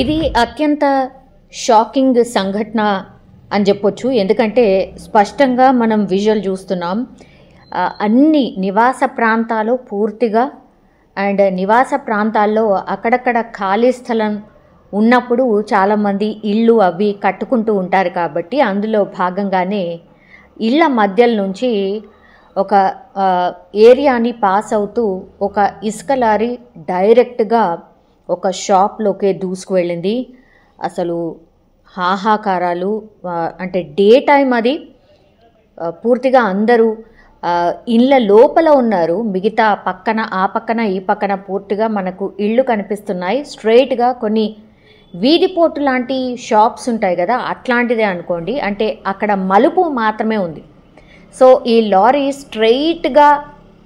ఇది అత్యంత షాకింగ్ సంఘటన అని చెప్పొచ్చు. ఎందుకంటే స్పష్టంగా మనం విజువల్ చూస్తున్నాం. అన్ని నివాస ప్రాంతాలు పూర్తిగా అండ్ నివాస ప్రాంతాల్లో అక్కడక్కడ ఖాళీ స్థలం ఉన్నప్పుడు చాలామంది ఇళ్ళు అవి కట్టుకుంటూ ఉంటారు కాబట్టి అందులో భాగంగానే ఇళ్ళ మధ్యల నుంచి ఒక ఏరియాని పాస్ అవుతూ ఒక ఇసుక లారీ డైరెక్ట్గా ఒక షాప్లోకే దూసుకు వెళ్ళింది. అసలు హాహాకారాలు. అంటే డే టైం అది. పూర్తిగా అందరూ ఇళ్ళ లోపల ఉన్నారు. మిగతా పక్కన ఆ పక్కన ఈ పక్కన పూర్తిగా మనకు ఇళ్ళు కనిపిస్తున్నాయి. స్ట్రైట్గా కొన్ని వీధిపోటు లాంటి షాప్స్ ఉంటాయి కదా, అట్లాంటిదే అనుకోండి. అంటే అక్కడ మలుపు మాత్రమే ఉంది. సో ఈ లారీ స్ట్రైట్గా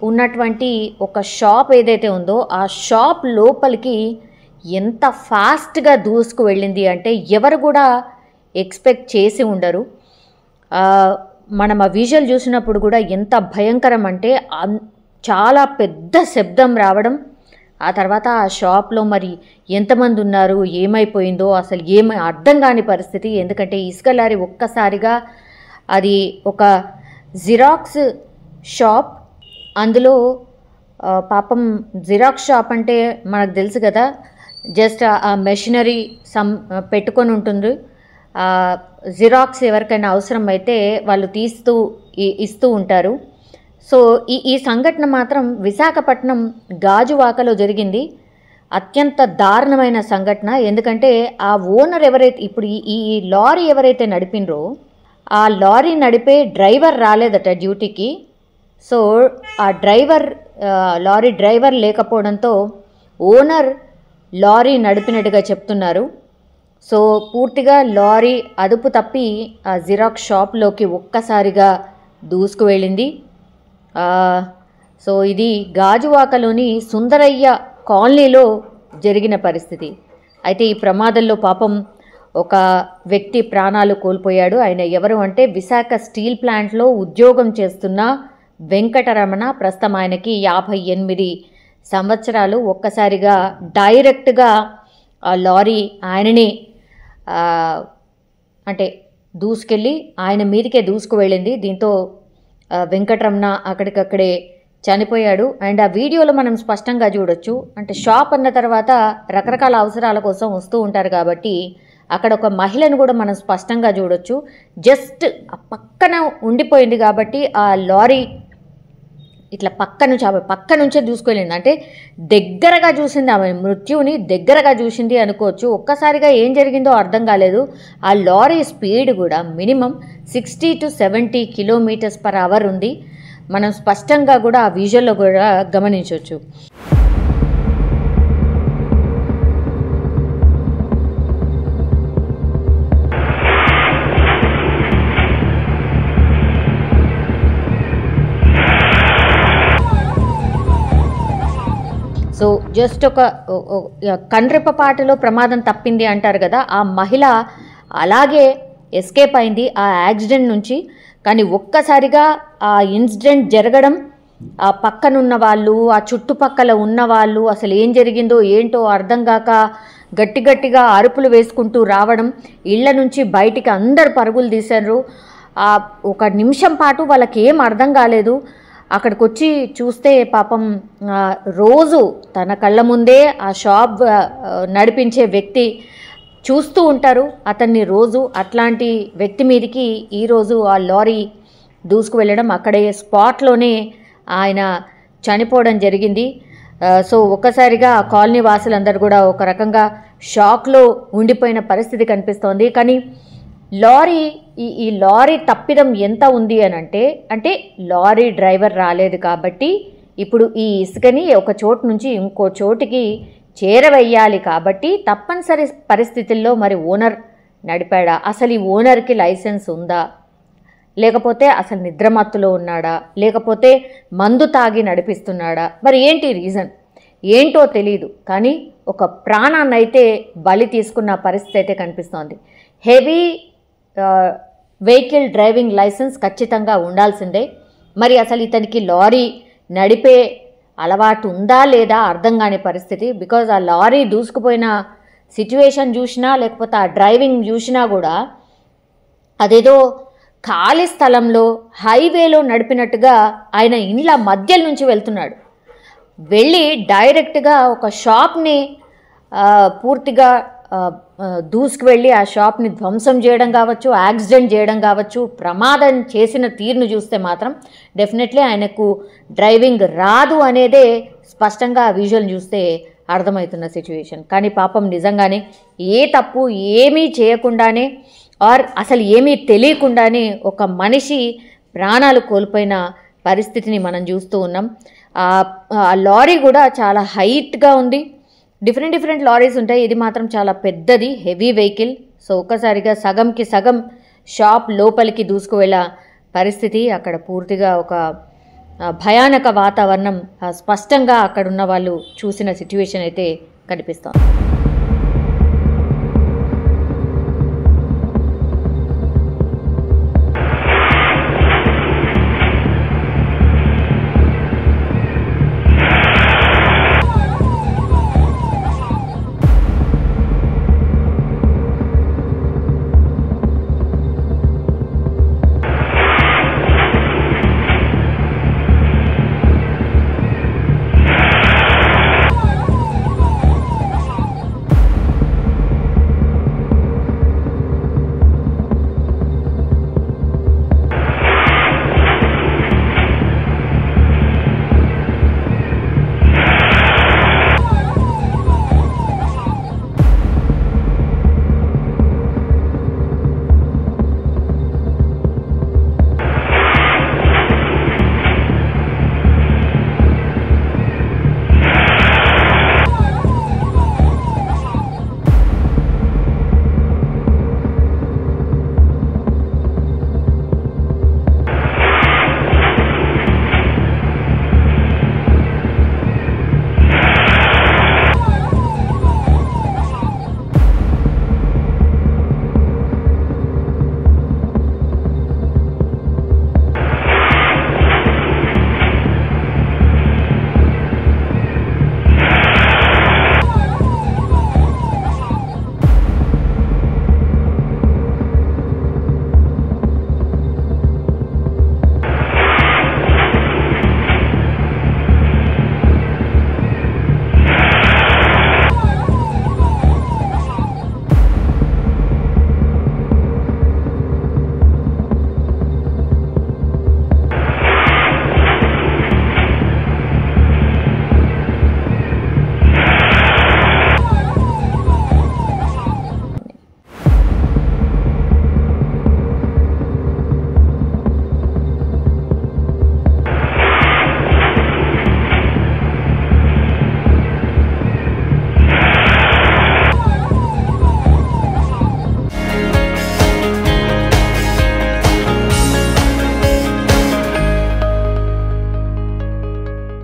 ఉన్నటువంటి ఒక షాప్ ఏదైతే ఉందో ఆ షాప్ లోపలికి ఎంత ఫాస్ట్గా దూసుకు వెళ్ళింది అంటే ఎవరు కూడా ఎక్స్పెక్ట్ చేసి ఉండరు. మనం ఆ విజువల్ చూసినప్పుడు కూడా ఎంత భయంకరం అంటే చాలా పెద్ద శబ్దం రావడం. ఆ తర్వాత ఆ షాప్లో మరి ఎంతమంది ఉన్నారు, ఏమైపోయిందో అసలు అర్థం కాని పరిస్థితి. ఎందుకంటే ఇసుక లారీ ఒక్కసారిగా అది ఒక జిరాక్స్ షాప్. అందులో పాపం జిరాక్స్ షాప్ అంటే మనకు తెలుసు కదా, జస్ట్ ఆ మెషినరీ పెట్టుకొని ఉంటుంది. జిరాక్స్ ఎవరికైనా అవసరం అయితే వాళ్ళు ఇస్తూ ఉంటారు. సో ఈ సంఘటన మాత్రం విశాఖపట్నం గాజువాకలో జరిగింది. అత్యంత దారుణమైన సంఘటన. ఎందుకంటే ఆ ఓనర్ ఎవరైతే ఇప్పుడు ఈ లారీ ఎవరైతే నడిపినరో ఆ లారీ నడిపే డ్రైవర్ రాలేదట డ్యూటీకి. సో ఆ లారీ డ్రైవర్ లేకపోవడంతో ఓనర్ లారీ నడిపినట్టుగా చెప్తున్నారు. సో పూర్తిగా లారీ అదుపు తప్పి ఆ జిరాక్స్ షాప్లోకి ఒక్కసారిగా దూసుకు వెళ్ళింది. సో ఇది గాజువాకలోని సుందరయ్య కాలనీలో జరిగిన పరిస్థితి. అయితే ఈ ప్రమాదంలో పాపం ఒక వ్యక్తి ప్రాణాలు కోల్పోయాడు. ఆయన ఎవరు అంటే విశాఖ స్టీల్ ప్లాంట్లో ఉద్యోగం చేస్తున్న వెంకటరమణ. ప్రస్తుతం ఆయనకి 58 సంవత్సరాలు. ఒక్కసారిగా డైరెక్ట్గా ఆ లారీ ఆయనని అంటే దూసుకెళ్ళి ఆయన మీదకే దూసుకు వెళ్ళింది. దీంతో వెంకటరమణ అక్కడికక్కడే చనిపోయాడు. అండ్ ఆ వీడియోలో మనం స్పష్టంగా చూడొచ్చు. అంటే షాప్ అన్న తర్వాత రకరకాల అవసరాల కోసం వస్తూ ఉంటారు కాబట్టి అక్కడ ఒక మహిళను కూడా మనం స్పష్టంగా చూడొచ్చు. జస్ట్ పక్కన ఉండిపోయింది కాబట్టి ఆ లారీ ఇట్లా పక్క నుంచే దూసుకెళ్ళింది. అంటే దగ్గరగా చూసింది, ఆమె మృత్యువుని దగ్గరగా చూసింది అనుకోవచ్చు. ఒక్కసారిగా ఏం జరిగిందో అర్థం కాలేదు. ఆ లారీ స్పీడ్ కూడా మినిమం 60 to 70 km/h ఉంది. మనం స్పష్టంగా కూడా ఆ విజువల్లో కూడా గమనించవచ్చు. సో జస్ట్ ఒక కండ్రెప్పపాటులో ప్రమాదం తప్పింది అంటారు కదా, ఆ మహిళ అలాగే ఎస్కేప్ అయింది ఆ యాక్సిడెంట్ నుంచి. కానీ ఒక్కసారిగా ఆ ఇన్సిడెంట్ జరగడం, ఆ పక్కనున్న వాళ్ళు, ఆ చుట్టుపక్కల ఉన్న వాళ్ళు అసలు ఏం జరిగిందో ఏంటో అర్థం కాక గట్టిగా అరుపులు వేసుకుంటూ రావడం, ఇళ్ల నుంచి బయటికి అందరు పరుగులు తీశారు. ఒక నిమిషం పాటు వాళ్ళకి ఏం అర్థం కాలేదు. అక్కడికి వచ్చి చూస్తే పాపం రోజు తన కళ్ళ ముందే ఆ షాప్ నడిపించే వ్యక్తి చూస్తూ ఉంటారు అతన్ని రోజు. అట్లాంటి వ్యక్తి మీదకి ఈరోజు ఆ లారీ దూసుకు వెళ్ళడం, అక్కడే స్పాట్లోనే ఆయన చనిపోవడం జరిగింది. సో ఒక్కసారిగా ఆ కాలనీ వాసులందరూ కూడా ఒక రకంగా షాక్లో ఉండిపోయిన పరిస్థితి కనిపిస్తోంది. కానీ ఈ లారీ తప్పిదం ఎంత ఉంది అంటే లారీ డ్రైవర్ రాలేదు కాబట్టి ఇప్పుడు ఈ ఇసుకని ఒక చోటు నుంచి ఇంకో చోటికి చేరవేయాలి కాబట్టి తప్పనిసరి పరిస్థితుల్లో మరి ఓనర్ నడిపాడా, అసలు ఈ ఓనర్కి లైసెన్స్ ఉందా, లేకపోతే అసలు నిద్రమత్తులో ఉన్నాడా, లేకపోతే మందు తాగి నడిపిస్తున్నాడా, మరి ఏంటి రీజన్ ఏంటో తెలియదు. కానీ ఒక ప్రాణాన్ని అయితే బలి తీసుకున్న పరిస్థితి అయితే కనిపిస్తోంది. హెవీ వెహికల్ డ్రైవింగ్ లైసెన్స్ ఖచ్చితంగా ఉండాల్సిందే. మరి అసలు ఇతనికి లారీ నడిపే అలవాటు ఉందా లేదా అర్థం కాని పరిస్థితి. బికాజ్ ఆ లారీ దూసుకుపోయిన సిచ్యువేషన్ చూసినా లేకపోతే ఆ డ్రైవింగ్ చూసినా కూడా అదేదో ఖాళీ స్థలంలో హైవేలో నడిపినట్టుగా ఆయన ఇండ్ల మధ్యలో నుంచి వెళ్తున్నాడు. వెళ్ళి డైరెక్ట్గా ఒక షాప్ని పూర్తిగా దూసుకు వెళ్ళి ఆ షాప్ని ధ్వంసం చేయడం కావచ్చు, యాక్సిడెంట్ చేయడం కావచ్చు, ప్రమాదం చేసిన తీరును చూస్తే మాత్రం డెఫినెట్లీ ఆయనకు డ్రైవింగ్ రాదు అనేదే స్పష్టంగా ఆ విజువల్ చూస్తే అర్థమవుతున్న సిచ్యువేషన్. కానీ పాపం నిజంగానే ఏ తప్పు ఏమీ చేయకుండానే ఆర్ అసలు ఏమీ తెలియకుండానే ఒక మనిషి ప్రాణాలు కోల్పోయిన పరిస్థితిని మనం చూస్తూ ఉన్నాం. ఆ లారీ కూడా చాలా హైట్గా ఉంది. డిఫరెంట్ లారీస్ ఉంటాయి, ఇది మాత్రం చాలా పెద్దది, హెవీ వెహికల్. సో ఒక్కసారిగా సగంకి సగం షాప్ లోపలికి దూసుకు వెళ్ళే పరిస్థితి. అక్కడ పూర్తిగా ఒక భయానక వాతావరణం స్పష్టంగా అక్కడున్న వాళ్ళు చూసిన సిచ్యువేషన్ అయితే కనిపిస్తోంది.